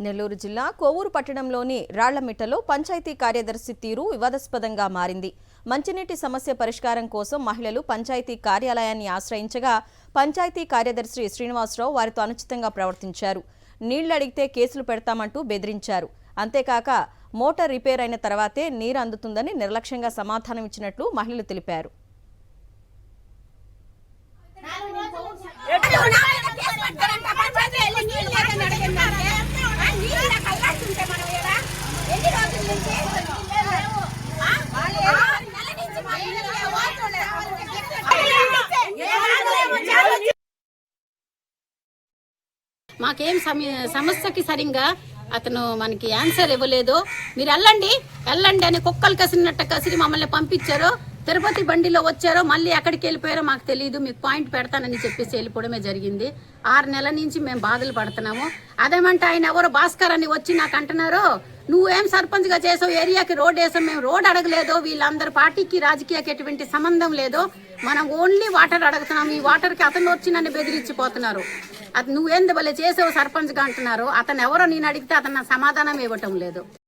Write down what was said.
నెల్లూరు జిల్లా కోవూరు పట్టణంలోని రాళ్లమిట్టలో పంచాయతీ కార్యదర్శి తీరు వివాదాస్పదంగా మారింది. మంచినీటి సమస్య పరిష్కారం కోసం మహిళలు పంచాయతీ కార్యాలయాన్ని ఆశ్రయించగా పంచాయతీ కార్యదర్శి శ్రీనివాసరావు వారితో అనుచితంగా ప్రవర్తించారు. నీళ్లు అడిగితే కేసులు పెడతామంటూ బెదిరించారు. అంతేకాక మోటార్ రిపేర్ అయిన తర్వాతే నీరు అందుతుందని నిర్లక్ష్యంగా సమాధానం ఇచ్చినట్లు మహిళలు తెలిపారు. మాకేం సమస్యకి సరిగ్గా అతను మనకి ఆన్సర్ ఇవ్వలేదు. మీరు వెళ్ళండి అని కుక్కలు కసిరినట్టు కసిరి మమ్మల్ని పంపించారు. తిరుపతి బండిలో వచ్చారో మళ్ళీ ఎక్కడికి వెళ్ళిపోయారో మాకు తెలియదు. మీకు పాయింట్ పెడతానని చెప్పేసి వెళ్ళిపోవడమే జరిగింది. 6 నెలల నుంచి మేము బాధలు పడుతున్నాము. అదేమంటే ఆయన ఎవరో భాస్కర్ అని వచ్చి నాకు అంటున్నారు, నువ్వేం సర్పంచ్గా చేసావు, ఏరియాకి రోడ్ వేసావు. మేము రోడ్ అడగలేదు. వీళ్ళందరి పార్టీకి రాజకీయాకి ఎటువంటి సంబంధం లేదు. మనం ఓన్లీ వాటర్ అడుగుతున్నాం. ఈ వాటర్కి అతను వచ్చి నన్ను బెదిరించిపోతున్నారు. అది నువ్వేంది భలే చేసావు సర్పంచ్గా అంటున్నారు. అతను ఎవరో నేను అడిగితే అతను సమాధానం ఇవ్వటం లేదు.